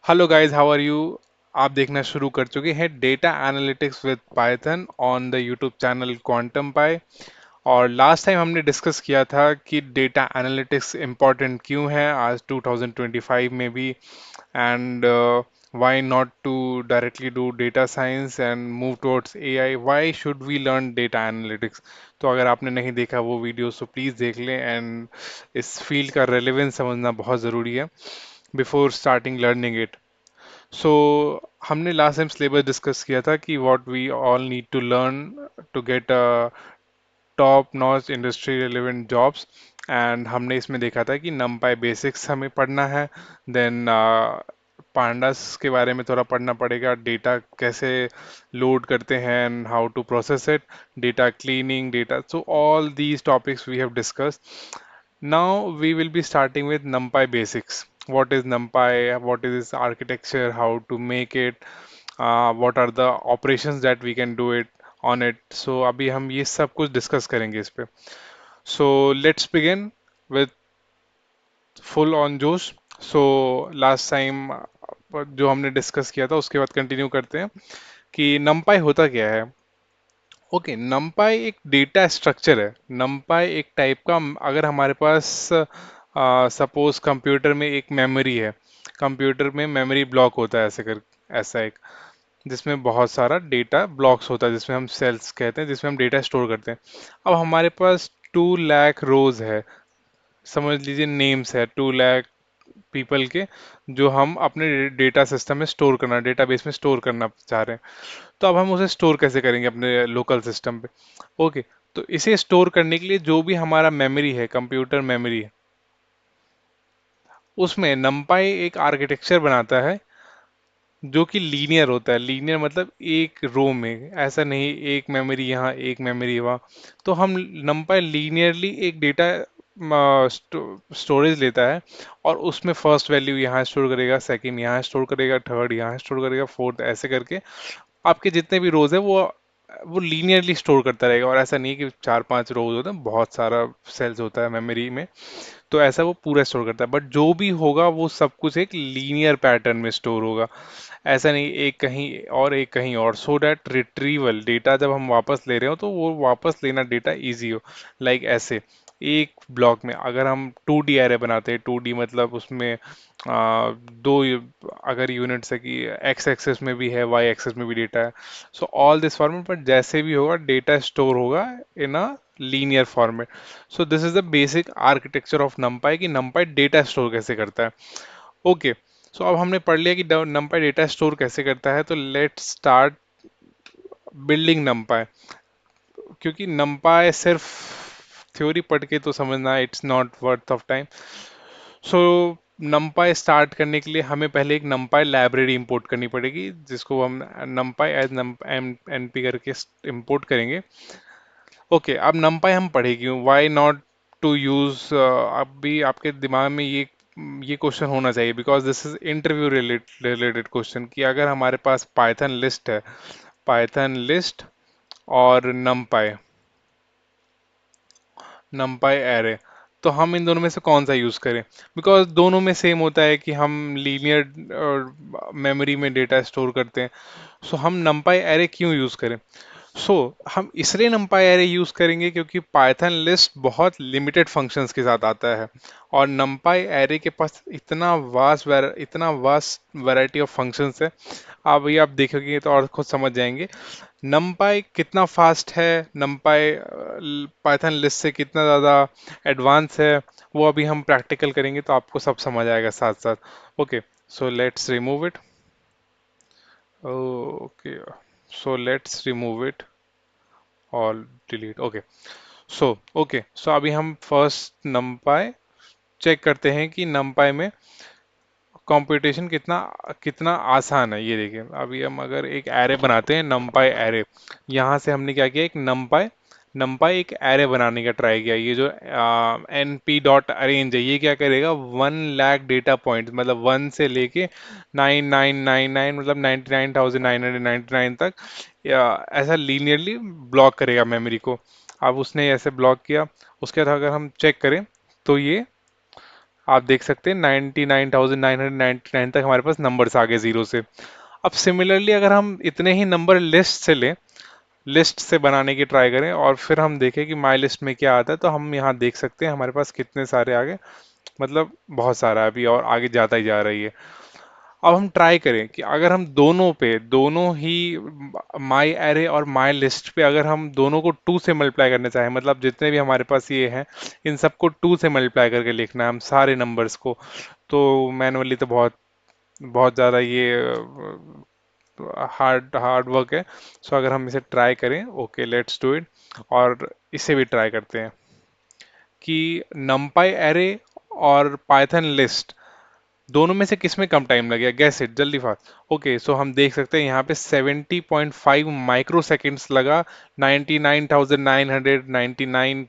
Hello guys, how are you. आप देखना शुरू कर चुके हैं data analytics with Python on the YouTube channel Quantum Pi. और लास्ट टाइम हमने डिस्कस किया था कि डेटा एनालिटिक्स इम्पॉर्टेंट क्यों है आज 2025 में भी, and why not to directly do data science and move towards AI, why should we learn data analytics। तो अगर आपने नहीं देखा वो वीडियो तो प्लीज़ देख लें, एंड इस फील्ड का रेलेवेंस समझना बहुत ज़रूरी है before starting learning it. So हमने लास्ट टाइम सिलेबस डिस्कस किया था कि what we all need to learn to get top notch industry relevant jobs. And हमने इसमें देखा था कि नमपाई बेसिक्स हमें पढ़ना है। देन पांडास के बारे में थोड़ा पढ़ना पड़ेगा, डेटा कैसे लोड करते हैं and how to process it, data cleaning, data, so all these topics we have discussed. Now we will be starting with NumPy basics. What is NumPy? What is its architecture? How to make it? What are the operations that we can do it on it? So अभी हम ये सब कुछ discuss करेंगे इस पे. So let's begin with full on जोश. So last time जो हमने डिस्कस किया था उसके बाद कंटिन्यू करते हैं कि NumPy होता क्या है. ओके, नमपाई एक डेटा स्ट्रक्चर है. नमपाई एक टाइप का, अगर हमारे पास सपोज कंप्यूटर में एक मेमोरी है, कंप्यूटर में मेमोरी ब्लॉक होता है ऐसे कर, ऐसा एक, जिसमें बहुत सारा डेटा ब्लॉक्स होता है, जिसमें हम सेल्स कहते हैं, जिसमें हम डेटा स्टोर करते हैं. अब हमारे पास 2 लाख रोज है, समझ लीजिए नेम्स है 2 लाख पीपल के, जो हम अपने डेटा सिस्टम में स्टोर करना, डेटाबेस में स्टोर करना चाह रहे हैं. तो अब हम उसे स्टोर कैसे करेंगे अपने लोकल सिस्टम पे. ओके, तो इसे स्टोर करने के लिए जो भी हमारा मेमोरी है, कंप्यूटर मेमोरी है, उसमें नमपाई एक आर्किटेक्चर बनाता है जो कि लीनियर होता है. लीनियर मतलब एक रो में, ऐसा नहीं एक मेमोरी यहाँ एक मेमोरी वहाँ. तो हम नमपाई लीनियरली एक डेटा स्टोरेज लेता है, और उसमें फर्स्ट वैल्यू यहाँ स्टोर करेगा, सेकंड यहाँ स्टोर करेगा, थर्ड यहाँ स्टोर करेगा, फोर्थ, ऐसे करके आपके जितने भी रोज है वो लीनियरली स्टोर करता रहेगा. और ऐसा नहीं कि 4-5 रोज होते हैं, बहुत सारा सेल्स होता है मेमोरी में, तो ऐसा वो पूरा स्टोर करता है. बट जो भी होगा वो सब कुछ एक लीनियर पैटर्न में स्टोर होगा. ऐसा नहीं एक कहीं और एक कहीं और, सो डैट रिट्रीवल डेटा जब हम वापस ले रहे हो तो वो वापस लेना डेटा इजी हो. लाइक ऐसे एक ब्लॉक में अगर हम 2D एरे बनाते हैं, 2D मतलब उसमें अगर यूनिट्स है कि एक्स एक्सेस में भी है, वाई एक्सेस में भी डेटा है, सो ऑल दिस फॉर्मेट, पर जैसे भी होगा डेटा स्टोर होगा in a linear format. So this is the basic architecture of NumPy, कि नमपाई डेटा स्टोर कैसे करता है. ओके, सो अब हमने पढ़ लिया कि नमपाई डेटा स्टोर कैसे करता है, तो लेट्स स्टार्ट बिल्डिंग नमपाई. क्योंकि नमपाई सिर्फ थ्योरी पढ़ के तो समझना it's not worth of time. So नमपाई start करने के लिए हमें पहले एक नमपाई लाइब्रेरी इंपोर्ट करनी पड़ेगी, जिसको हम नमपाई एज एन पी करके इंपोर्ट करेंगे. ओके, अब नमपाई हम पढ़े क्यों, वाई नॉट टू यूज. अब भी आपके दिमाग में ये क्वेश्चन होना चाहिए, because this is interview related question, कि अगर हमारे पास पाइथन लिस्ट है, पाइथन लिस्ट और नमपाई, नमपाई एरे, तो हम इन दोनों में से कौन सा यूज करें. बिकॉज दोनों में सेम होता है कि हम लीनियर मेमोरी में डेटा स्टोर करते हैं. सो हम नमपाई एरे क्यों यूज करें. सो हम इसलिए नमपाई एरे यूज करेंगे क्योंकि पाइथन लिस्ट बहुत लिमिटेड फंक्शंस के साथ आता है, और नमपाई एरे के पास इतना वास्ट वैरायटी ऑफ फंक्शंस है. आप देखेंगे तो और खुद समझ जाएंगे नमपाई कितना फास्ट है, नमपाई पाइथन लिस्ट से कितना ज़्यादा एडवांस है. वो अभी हम प्रैक्टिकल करेंगे तो आपको सब समझ आएगा साथ साथ. Okay, so let's remove it. Okay, so let's remove it, all delete. Okay, so अभी हम फर्स्ट नमपाई चेक करते हैं कि नमपाई में कंप्यूटेशन कितना कितना आसान है. ये देखिए, अभी हम अगर एक एरे बनाते हैं, नमपाई एरे, यहाँ से हमने क्या किया, एक नमपाई नमपाई एक एरे बनाने का ट्राई किया. ये जो एन पी डॉट अरेंज है, ये क्या करेगा, 1 लाख डेटा पॉइंट्स, मतलब 1 से लेके 9999, मतलब 99,999 तक, ऐसा लीनियरली ब्लॉक करेगा मेमोरी को. अब उसने ऐसे ब्लॉक किया. उसके बाद अगर हम चेक करें तो ये आप देख सकते हैं 99,999 तक हमारे पास नंबर्स आ गए जीरो से। अब सिमिलरली अगर हम इतने ही नंबर लिस्ट से लें, लिस्ट से बनाने की ट्राई करें और फिर हम देखें कि माई लिस्ट में क्या आता है, तो हम यहाँ देख सकते हैं हमारे पास कितने सारे आ गए। मतलब बहुत सारा है अभी और आगे जाता ही जा रही है। अब हम ट्राई करें कि अगर हम दोनों पे, दोनों ही माई एरे और माई लिस्ट पे अगर हम दोनों को टू से मल्टीप्लाई करना चाहें, मतलब जितने भी हमारे पास ये हैं इन सबको टू से मल्टीप्लाई करके लिखना है हम सारे नंबर्स को, तो मैनुअली तो बहुत बहुत ज़्यादा ये हार्ड हार्ड वर्क है। सो अगर हम इसे ट्राई करें, ओके लेट्स डू इट। और इसे भी ट्राई करते हैं कि numpy एरे और पाइथन लिस्ट दोनों में से किस में कम टाइम लगेगा, गैस इट जल्दी फास्ट। ओके सो हम देख सकते हैं यहाँ पे 70.5 माइक्रो सेकेंड्स लगा 99,999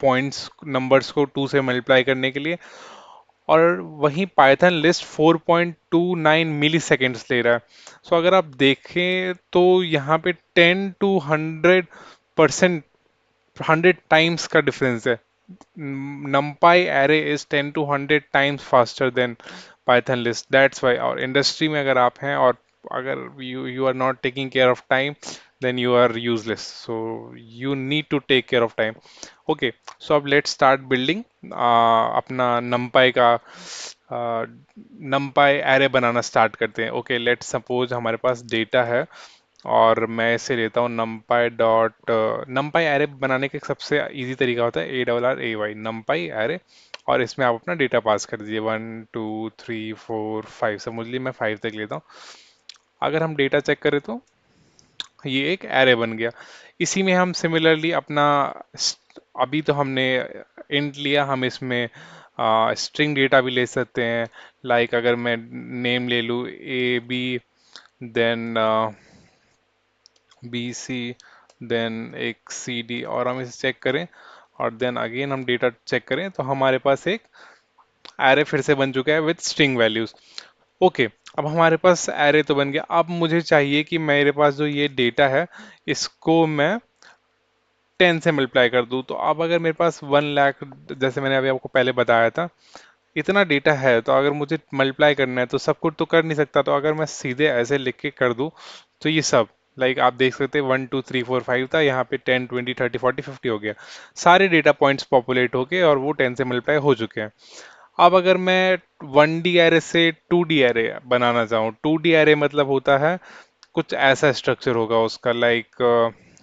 पॉइंट्स नंबर्स को टू से मल्टीप्लाई करने के लिए। और वहीं पाइथन लिस्ट 4.29 मिली सेकेंड्स ले रहा है। सो अगर आप देखें तो यहाँ पे 10 to 100%, 100 टाइम्स का डिफरेंस है। numpy array is 10 to 100 times faster than python list. That's why और इंडस्ट्री में अगर आप हैं और अगर you are not taking care of time, then you are useless. So you need to take care of time. Okay, so अब let's start building अपना numpy का numpy array बनाना स्टार्ट करते हैं। ओके लेट्स सपोज हमारे पास data है और मैं इसे लेता हूँ नम्पाई एरे बनाने का एक सबसे इजी तरीका होता है ARRAY नम्पाई एरे। और इसमें आप अपना डेटा पास कर दीजिए 1 2 3 4 5, समझ लीजिए मैं 5 तक लेता हूँ। अगर हम डेटा चेक करें तो ये एक एरे बन गया। इसी में हम सिमिलरली अपना अभी तो हमने इंट लिया, हम इसमें स्ट्रिंग डेटा भी ले सकते हैं। लाइक अगर मैं नेम ले लूँ AB, देन BC, देन एक CD, और हम इसे चेक करें और देन अगेन हम डेटा चेक करें तो हमारे पास एक एरे फिर से बन चुका है विद स्ट्रिंग वैल्यूज। ओके, अब हमारे पास एरे तो बन गया। अब मुझे चाहिए कि मेरे पास जो ये डेटा है इसको मैं 10 से मल्टीप्लाई कर दूं। तो अब अगर मेरे पास 1 लाख, जैसे मैंने अभी आपको पहले बताया था, इतना डेटा है तो अगर मुझे मल्टीप्लाई करना है तो सब कुछ तो कर नहीं सकता। तो अगर मैं सीधे ऐसे लिख के कर दूं तो ये सब लाइक आप देख सकते हैं 1 2 3 4 5 था, यहाँ पे 10 20 30 40 50 हो गया। सारे डेटा पॉइंट्स पॉपुलेट होके और वो 10 से मल्टीप्लाई हो चुके हैं। अब अगर मैं 1D एरे से 2D एरे बनाना चाहूँ, 2D एरे मतलब होता है कुछ ऐसा स्ट्रक्चर होगा उसका। लाइक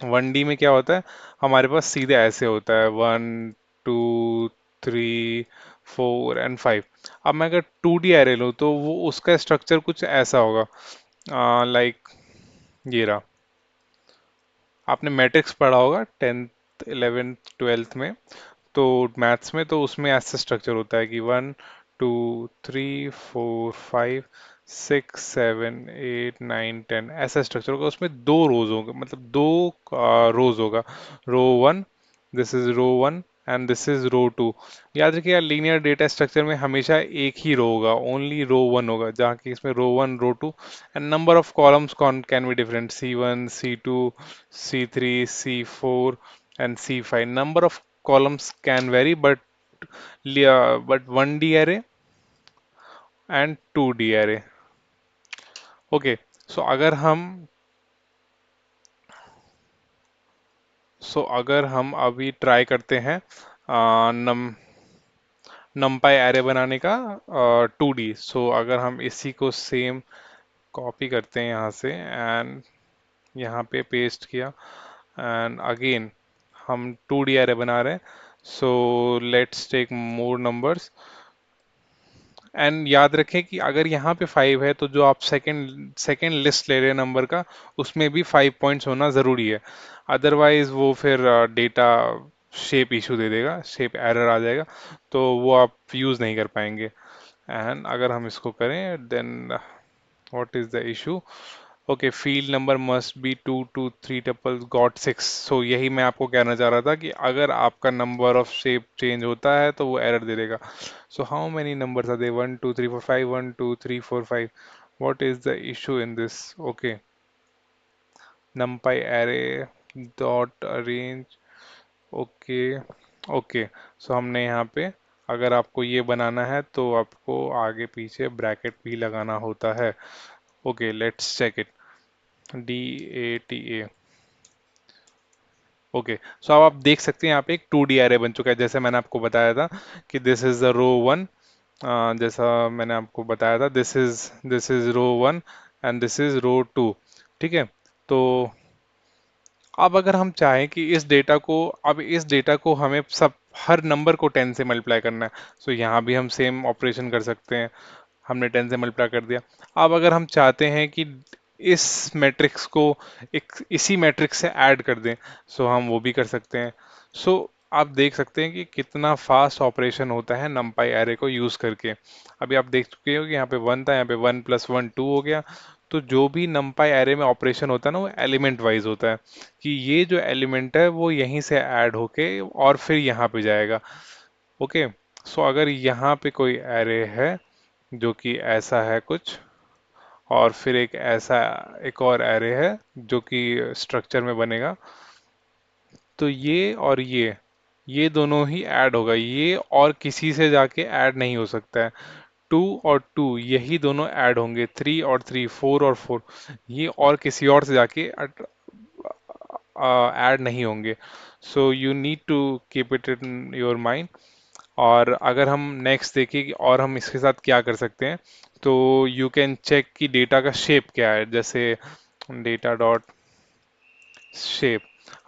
1D में क्या होता है, हमारे पास सीधे ऐसे होता है 1 2 3 4 एंड 5। अब मैं अगर 2D एरे लूँ तो वो उसका स्ट्रक्चर कुछ ऐसा होगा। लाइक ये रहा, आपने मैट्रिक्स पढ़ा होगा 10th 11th 12th में, तो मैथ्स में तो उसमें ऐसा स्ट्रक्चर होता है कि 1 2 3 4 5 6 7 8 9 10, ऐसा स्ट्रक्चर होगा। उसमें दो रोज होगा, मतलब दो रोज होगा। Row 1, this is row 1 and this is row 2। याद रखिए यार, लीनियर डेटा स्ट्रक्चर में हमेशा एक ही रो होगा, ओनली रो 1 होगा, जहाँ की इसमें रो 1 रो 2 and number of columns can be different, C1 C2 C3 C4 and C5. Number of columns can vary, but 1D array and 2D array. Okay, so अगर हम अभी ट्राई करते हैं नमपाई एरे बनाने का 2D। सो अगर हम इसी को सेम कॉपी करते हैं यहाँ से एंड यहाँ पे पेस्ट किया एंड अगेन हम 2D एरे बना रहे हैं। So let's take more numbers and याद रखें कि अगर यहाँ पे 5 है तो जो आप सेकंड सेकंड लिस्ट ले रहे हैं नंबर का, उसमें भी 5 पॉइंट्स होना ज़रूरी है। अदरवाइज वो फिर डेटा शेप इशू दे देगा, शेप एरर आ जाएगा, तो वो आप यूज़ नहीं कर पाएंगे। एंड अगर हम इसको करें then what is the issue. Okay, field number must be 2 2 3 tuples got 6। So यही मैं आपको कहना चाह रहा था कि अगर आपका नंबर ऑफ शेप चेंज होता है तो वो एरर दे देगा। So how many numbers are they 1 2 3 4 5, 1 2 3 4 5, what is the issue in this? Okay, numpy array dot arrange। Okay okay, so हमने यहाँ पे अगर आपको ये बनाना है तो आपको आगे पीछे ब्रैकेट भी लगाना होता है। Okay, let's check it. DATA। Okay, so अब आप देख सकते हैं यहाँ पे एक 2D एरे बन चुका है, जैसे मैंने आपको बताया था कि this is the row one. जैसा मैंने आपको बताया था, this is row one and this is row two. ठीक है। तो अब अगर हम चाहें कि इस डेटा को हमें सब हर नंबर को 10 से मल्टीप्लाई करना है, सो यहाँ भी हम सेम ऑपरेशन कर सकते हैं। हमने 10 से मल्टीप्लाई कर दिया। अब अगर हम चाहते हैं कि इस मैट्रिक्स को एक इसी मैट्रिक्स से ऐड कर दें, सो हम वो भी कर सकते हैं। सो आप देख सकते हैं कि कितना फास्ट ऑपरेशन होता है नमपाई एरे को यूज़ करके। अभी आप देख चुके हो कि यहाँ पे 1 था, यहाँ पे 1 + 1 2 हो गया। तो जो भी नमपाई एरे में ऑपरेशन होता है ना, वो एलिमेंट वाइज होता है कि ये जो एलिमेंट है वो यहीं से ऐड होके और फिर यहाँ पे जाएगा। ओके। सो अगर यहाँ पे कोई एरे है जो कि ऐसा है कुछ, और फिर एक और एरे है जो कि स्ट्रक्चर में बनेगा, तो ये दोनों ही ऐड होगा, ये और किसी से जाके ऐड नहीं हो सकता है। 2 और 2 यही दोनों ऐड होंगे, 3 और 3, 4 और 4 ये और किसी और से जाके ऐड नहीं होंगे। So you need to keep it in your mind. और अगर हम नेक्स्ट देखें कि और हम इसके साथ क्या कर सकते हैं, तो यू कैन चेक कि डेटा का शेप क्या है। जैसे डेटा डॉट शेप,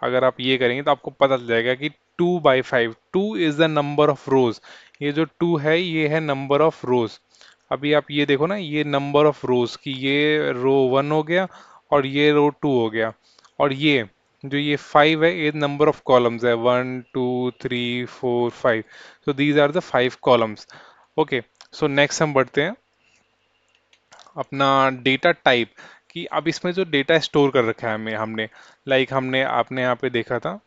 अगर आप ये करेंगे तो आपको पता चल जाएगा कि 2/5, 2 इज द नंबर ऑफ रोज। ये जो 2 है ये है नंबर ऑफ रोज। अभी आप ये देखो ना, ये नंबर ऑफ रोज की ये रो 1 हो गया और ये रो 2 हो गया। और ये 5 है, ये नंबर ऑफ कॉलम्स है, 1 2 3 4 5। So these are the 5 columns. Okay. So next हम बढ़ते हैं अपना डेटा टाइप, कि अब इसमें जो डेटा स्टोर कर रखा है हमने हमने आपने यहाँ पे देखा था,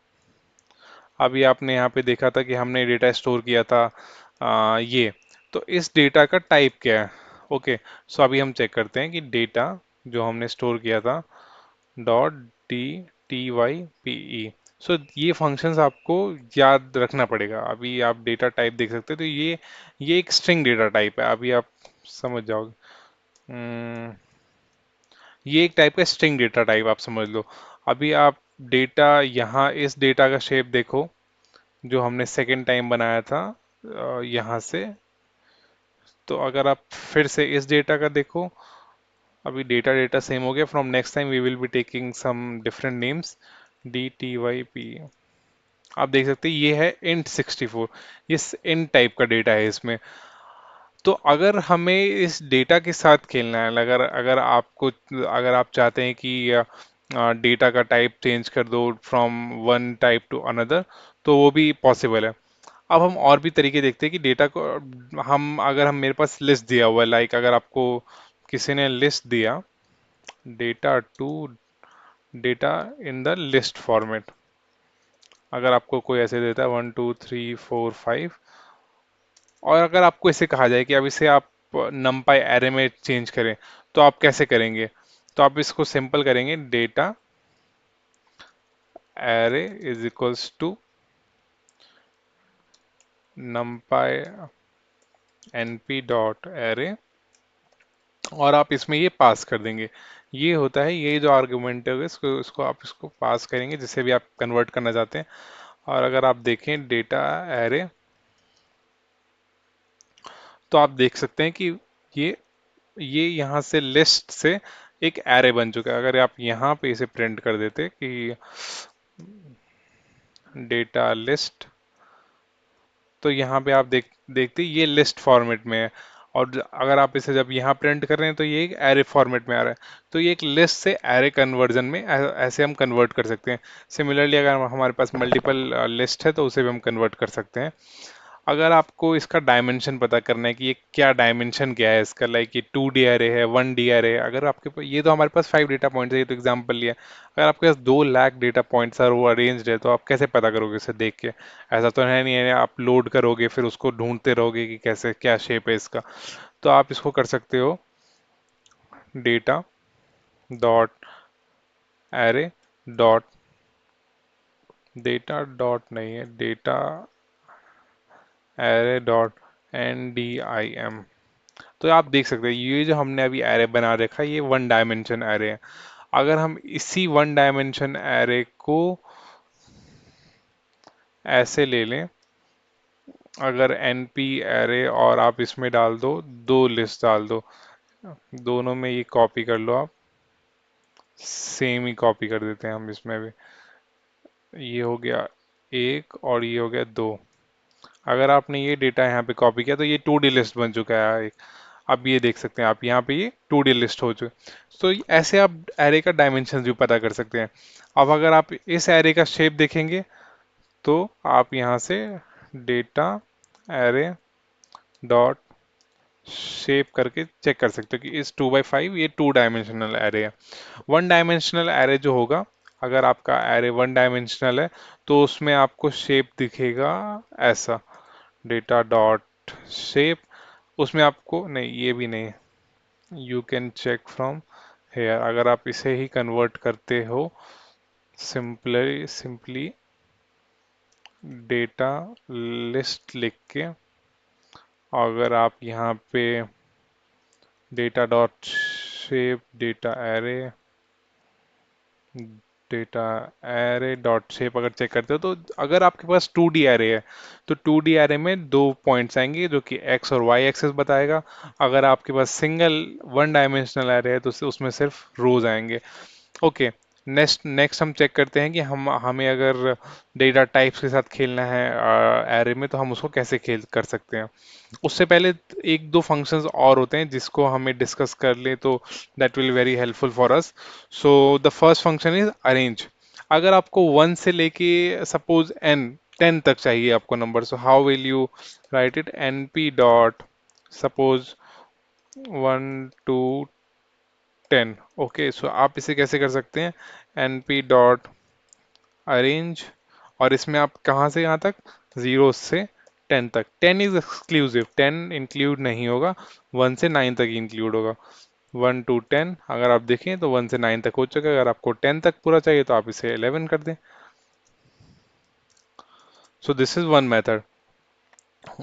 अभी आपने यहाँ पे देखा था कि हमने डेटा स्टोर किया था ये। तो इस डेटा का टाइप क्या है? ओके। सो अभी हम चेक करते हैं कि डेटा जो हमने स्टोर किया था, डॉट TYPE। सो ये फंक्शंस आपको याद रखना पड़ेगा। अभी आप डेटा टाइप देख सकते हैं, तो ये एक स्ट्रिंग डेटा टाइप है, अभी आप समझ जाओगे। ये एक टाइप का स्ट्रिंग डेटा टाइप आप समझ लो। अभी आप डेटा यहाँ इस डेटा का शेप देखो जो हमने सेकेंड टाइम बनाया था यहाँ से। तो अगर आप फिर से इस डेटा का देखो, अभी डेटा डेटा सेम हो गया। From next time we will be taking some different names. DTYP। आप देख सकते हैं ये है int 64। ये int टाइप का डेटा है इसमें। तो अगर हमें इस डेटा के साथ खेलना है, अगर आप चाहते हैं कि डेटा का टाइप चेंज कर दो from one type two another, तो वो भी पॉसिबल है। अब हम और भी तरीके देखते हैं कि डेटा को हम मेरे पास लिस्ट दिया हुआ है, अगर आपको किसी ने लिस्ट दिया, data to data in the list format, अगर आपको कोई ऐसे देता है 1 2 3 4 5, और अगर आपको इसे कहा जाए कि अब इसे आप नमपाई एरे में चेंज करें, तो आप कैसे करेंगे? तो आप इसको सिंपल करेंगे, data array is equals to numpy np dot array, और आप इसमें ये पास कर देंगे। ये होता है, ये जो आर्गुमेंट है इसको पास करेंगे जिसे भी आप कन्वर्ट करना चाहते हैं। और अगर आप देखें डेटा एरे, तो आप देख सकते हैं कि ये ये यहाँ से लिस्ट से एक एरे बन चुका है। अगर आप यहाँ पे इसे प्रिंट कर देते कि डेटा लिस्ट, तो यहाँ पे आप देखते ये लिस्ट फॉर्मेट में है। और अगर आप इसे जब यहाँ प्रिंट कर रहे हैं तो ये एक एरे फॉर्मेट में आ रहा है। तो ये एक लिस्ट से एरे कन्वर्जन में ऐसे हम कन्वर्ट कर सकते हैं। सिमिलरली अगर हमारे पास मल्टीपल लिस्ट है तो उसे भी हम कन्वर्ट कर सकते हैं। अगर आपको इसका डायमेंशन पता करना है कि ये क्या डायमेंशन क्या है इसका, लाइक ये 2D एरे है, 1D एरे है, अगर आपके पास ये तो हमारे पास 5 डेटा पॉइंट्स है, ये तो एग्जांपल लिया। अगर आपके पास 2 लाख डेटा पॉइंट्स और वो अरेंज्ड है, तो आप कैसे पता करोगे उसे देख के? ऐसा तो है नहीं है आप लोड करोगे फिर उसको ढूंढते रहोगे कि कैसे क्या शेप है इसका। तो आप इसको कर सकते हो, data dot array dot, data dot नहीं है, डेटा एरे डॉट NDIM। तो आप देख सकते हैं ये जो हमने अभी एरे बना रखा है ये वन डायमेंशन एरे है। अगर हम इसी वन डायमेंशन एरे को ऐसे ले लें, अगर NP एरे और आप इसमें डाल दो, दो लिस्ट डाल दो, दोनों में ये कॉपी कर लो आप, सेम ही कॉपी कर देते हैं हम इसमें भी। ये हो गया एक और ये हो गया दो। अगर आपने ये डेटा यहाँ पे कॉपी किया तो ये 2D लिस्ट बन चुका है एक। अब ये देख सकते हैं आप यहाँ पे ये 2D लिस्ट हो चुकी है। तो ऐसे आप एरे का डायमेंशन भी पता कर सकते हैं। अब अगर आप इस एरे का शेप देखेंगे तो आप यहाँ से डेटा एरे डॉट शेप करके चेक कर सकते हो कि इस 2x5 ये 2 डायमेंशनल एरे है। वन डायमेंशनल एरे जो होगा, अगर आपका एरे वन डायमेंशनल है तो उसमें आपको शेप दिखेगा ऐसा, डेटा डॉट शेप। उसमें आपको नहीं, ये भी नहीं, you can check from here. अगर आप इसे ही कन्वर्ट करते हो, सिंपली डेटा लिस्ट लिख के, अगर आप यहाँ पे data dot shape data array dot shape अगर चेक करते हो तो अगर आपके पास 2D एरे है तो 2D एरे में दो पॉइंट्स आएंगे जो कि एक्स और वाई एक्सेस बताएगा। अगर आपके पास सिंगल वन डायमेंशनल एरे है तो उसमें सिर्फ रोज आएंगे। ओके, नेक्स्ट नेक्स्ट हम चेक करते हैं कि हम हमें अगर डेटा टाइप्स के साथ खेलना है एरे में तो हम उसको कैसे खेल कर सकते हैं। उससे पहले एक दो फंक्शंस और होते हैं जिसको हमें डिस्कस कर ले तो that will very helpful for us. So the first function is arrange. अगर आपको वन से लेके सपोज n 10 तक चाहिए आपको number, so how will you write it? NP dot suppose 1 to 10। Okay, so आप इसे कैसे कर सकते हैं? NP डॉट अरेंज, और इसमें आप कहाँ से यहाँ तक? 0 से 10 तक। 10 इज एक्सक्लूसिव, 10 इंक्लूड नहीं होगा, 1 से 9 तक इंक्लूड होगा। 1 to 10 अगर आप देखें तो 1 से 9 तक हो चुका है। अगर आपको 10 तक पूरा चाहिए तो आप इसे 11 कर दें। सो this is one method.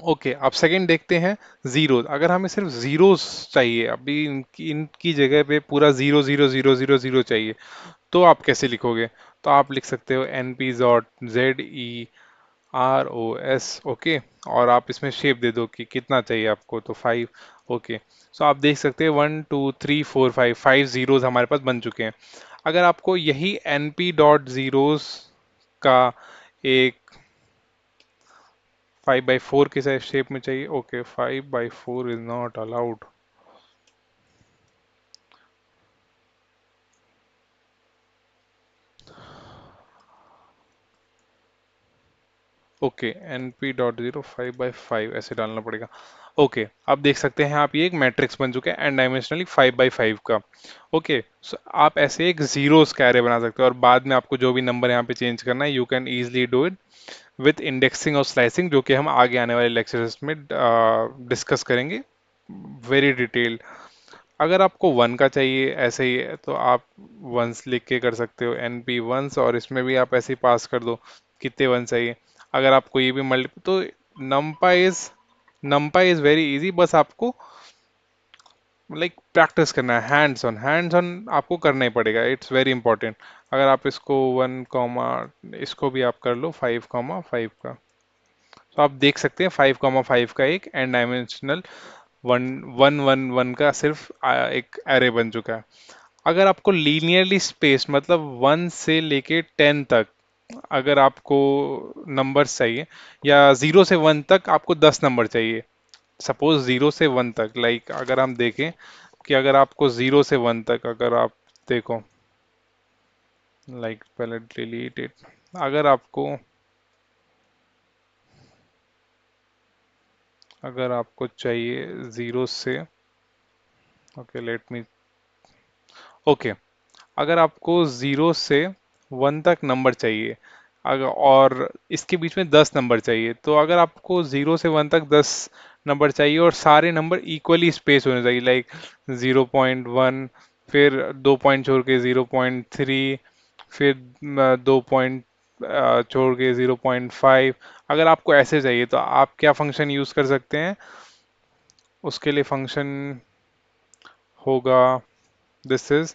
Okay, अब सेकंड देखते हैं जीरोस। अगर हमें सिर्फ जीरोस चाहिए, अभी इनकी जगह पे पूरा 0 0 0 0 0 चाहिए, तो आप कैसे लिखोगे? तो आप लिख सकते हो NP डॉट ZEROS। ओके, और आप इसमें शेप दे दो कि कितना चाहिए आपको, तो 5। ओके, सो आप देख सकते हैं 1 2 3 4 5, 5 जीरोस हमारे पास बन चुके हैं। अगर आपको यही NP डॉट जीरोस का एक 5/4 के शेप में चाहिए, okay 5/4 is not allowed. Okay, NP.0 5/5 ऐसे डालना पड़ेगा। ओके, अब देख सकते हैं आप ये एक मैट्रिक्स बन चुका है एन डायमेंशनली 5/5 का। ओके, सो आप ऐसे एक जीरोस का एरे बना सकते हो और बाद में आपको जो भी नंबर यहाँ पे चेंज करना है you can easily do it with indexing और स्लाइसिंग, जो कि हम आगे आने वाले लेक्चर्स में डिस्कस करेंगे वेरी डिटेल्ड। अगर आपको वन का चाहिए ऐसे ही है, तो आप वंस लिख के कर सकते हो, NP वंस, और इसमें भी आप ऐसे ही पास कर दो कितने वन चाहिए। अगर आपको ये भी मल्टी तो नम्पा इज वेरी इजी, बस आपको लाइक प्रैक्टिस करना है, हैंड्स ऑन आपको करना ही पड़ेगा, इट्स वेरी इंपॉर्टेंट। अगर आप इसको 1, इसको भी आप कर लो 5,5 का, तो आप देख सकते हैं 5,5 का एक N dimensional one one one one का सिर्फ एक एरे बन चुका है। अगर आपको लीनियरली स्पेस मतलब 1 से लेके 10 तक अगर आपको नंबर्स चाहिए, या 0 से 1 तक आपको 10 नंबर चाहिए, सपोज 0 से 1 तक, लाइक अगर हम देखें कि अगर आपको 0 से 1 तक अगर आप देखो, लाइक पहले डिलीट इट, अगर आपको अगर आपको चाहिए 0 से, ओके लेट मी, ओके, अगर आपको 0 से 1 तक नंबर चाहिए, अगर और इसके बीच में 10 नंबर चाहिए, तो अगर आपको 0 से 1 तक 10 नंबर चाहिए और सारे नंबर इक्वली स्पेस होने चाहिए, लाइक 0.1, फिर 2 पॉइंट छोड़ के 0.3, फिर 2 पॉइंट छोड़ के 0.5, अगर आपको ऐसे चाहिए तो आप क्या फंक्शन यूज कर सकते हैं? उसके लिए फंक्शन होगा, this is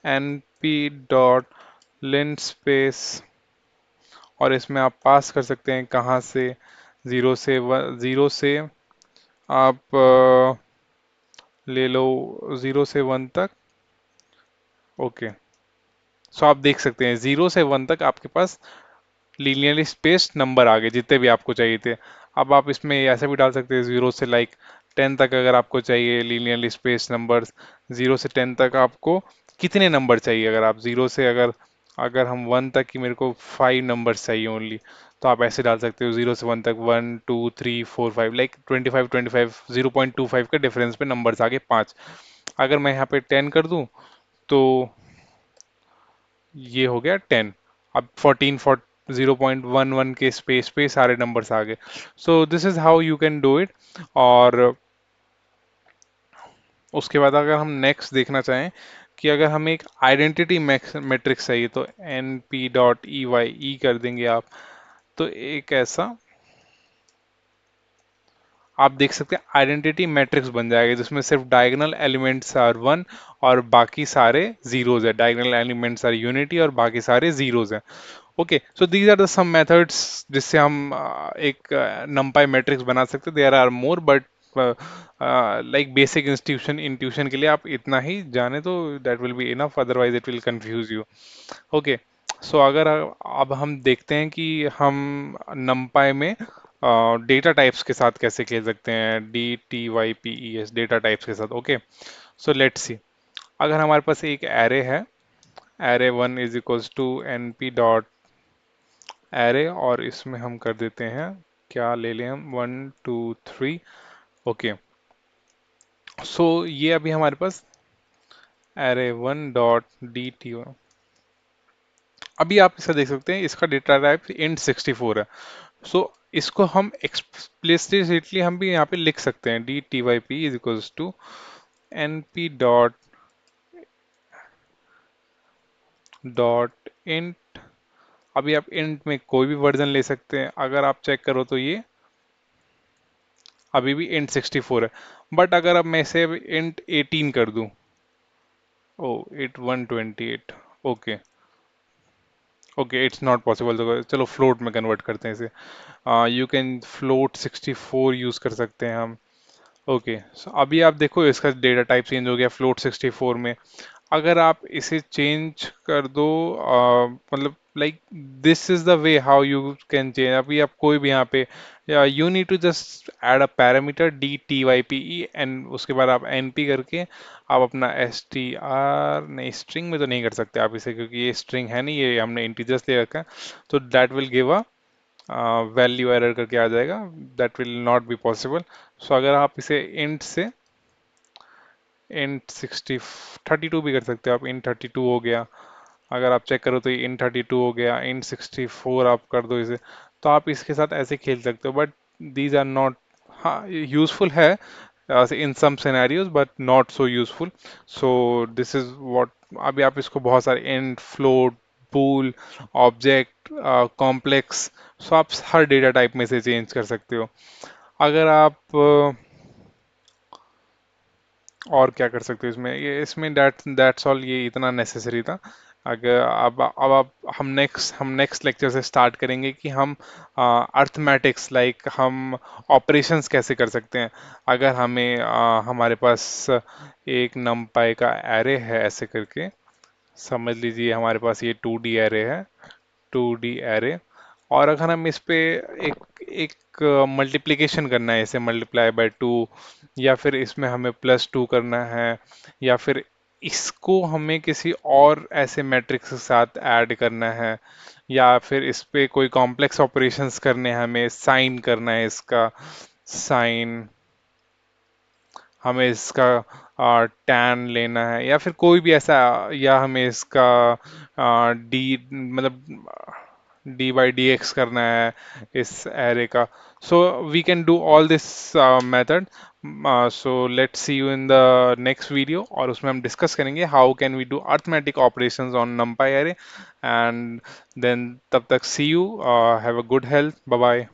N P dot lin space, और इसमें आप पास कर सकते हैं कहाँ से, जीरो से आप ले लो 0 से 1 तक। ओके, सो आप देख सकते हैं 0 से 1 तक आपके पास लीनियरली स्पेस्ड नंबर आ गए जितने भी आपको चाहिए थे। अब आप इसमें ऐसा भी डाल सकते हैं 0 से 10 तक, अगर आपको चाहिए लीनियरली स्पेस्ड नंबर्स। 0 से 10 तक आपको कितने नंबर चाहिए? अगर आप जीरो से अगर अगर हम 1 तक की मेरे को 5 नंबर्स चाहिए ओनली, तो आप ऐसे डाल सकते हो 0 से 1 तक 1 2 3 4 5, लाइक 25 25, 0.25 के डिफरेंस पे नंबर्स आगे 5। अगर मैं यहाँ पे 10 कर दूं तो ये हो गया 10। अब 0.11 के स्पेस पे सारे नंबर्स आ गए। सो this is how you can do it. और उसके बाद अगर हम नेक्स्ट देखना चाहें कि अगर हमें एक आइडेंटिटी मैट्रिक्स चाहिए, तो N P dot E Y E कर देंगे आप। तो एक ऐसा आप देख सकते हैं आइडेंटिटी मैट्रिक्स बन जाएगा जिसमें सिर्फ डायगोनल एलिमेंट्स आर 1 और बाकी सारे जीरोज है। डायगोनल एलिमेंट्स आर यूनिटी और बाकी सारे जीरोज हैं। Okay, so these are the some methods जिससे हम एक numpy मैट्रिक्स बना सकते हैं। There are more, but like basic institution intuition के लिए आप इतना ही जाने तो that will be enough, otherwise it will confuse you. Okay, so अगर अब हम देखते हैं कि हम numpy में डेटा टाइप्स के साथ कैसे खेल सकते हैं, DTYPES डेटा टाइप्स के साथ। Okay, so let's see. अगर हमारे पास एक एरे है, array1 is equals to N P dot array, और इसमें हम कर देते हैं, क्या ले लें हम, 1 2 3। ओके, सो ये अभी हमारे पास array1 डॉट डी टी। अभी आप इसका देख सकते हैं, इसका डेटा टाइप int 64 है। सो इसको हम एक्सप्लिसिटली हम भी यहाँ पे लिख सकते हैं, DTYP is equals to N P dot dot int. अभी आप इंट में कोई भी वर्जन ले सकते हैं, अगर आप चेक करो तो ये अभी भी int 64 है। बट अगर अब मैं इसे int 18 कर दूं, oh it 128। Okay, okay, it's not possible, तो चलो फ्लोट में कन्वर्ट करते हैं इसे। यू कैन फ्लोट 64 यूज कर सकते हैं हम। ओके, सो अभी आप देखो इसका डेटा टाइप चेंज हो गया फ्लोट 64 में। अगर आप इसे चेंज कर दो, मतलब like this is the way how you can change. अभी आप कोई भी यहाँ पे, you need to just add a parameter DTYPE, and उसके बाद आप NP करके आप अपना STR, नहीं स्ट्रिंग में तो नहीं कर सकते आप इसे, क्योंकि ये स्ट्रिंग है नहीं, ये हमने इंटीजर्स ले रखा है। तो that will give a value error करके आ जाएगा, that will not be possible. So अगर आप इसे इंट से इंट 32 भी कर सकते हो आप, इन 32 हो गया। अगर आप चेक करो तो ये इन 32 हो गया, इन 64 आप कर दो इसे, तो आप इसके साथ ऐसे खेल सकते हो। बट दीज आर नॉट, हाँ यूजफुल है in some scenarios but not so useful. So this is what, अभी आप इसको बहुत सारे int, float, bool, object, complex, so आप हर डेटा टाइप में से चेंज कर सकते हो। अगर आप और क्या कर सकते हो इसमें, ये इसमें दैट्स ऑल, ये इतना नेसेसरी था। अगर अब आप हम नेक्स्ट लेक्चर से स्टार्ट करेंगे कि हम अर्थमेटिक्स, लाइक हम ऑपरेशंस कैसे कर सकते हैं। अगर हमें हमारे पास एक नमपाई का एरे है ऐसे करके, समझ लीजिए हमारे पास ये 2D एरे है, 2D एरे, और अगर हम इस पे एक एक मल्टीप्लिकेशन करना है, इसे मल्टीप्लाई बाय 2, या फिर इसमें हमें +2 करना है, या फिर इसको हमें किसी और ऐसे मैट्रिक्स के साथ ऐड करना है, या फिर इस पे कोई कॉम्प्लेक्स ऑपरेशंस करने हैं, हमें साइन करना है इसका साइन, हमें इसका टैन लेना है, या फिर कोई भी ऐसा, या हमें इसका डी मतलब डी बाई डी एक्स करना है इस एरे का. So we can do all this method. So let's see you in the next video, और उसमें हम डिस्कस करेंगे how can we do arithmetic operations on numpy array. And then तब तक see you, have a good health, bye bye.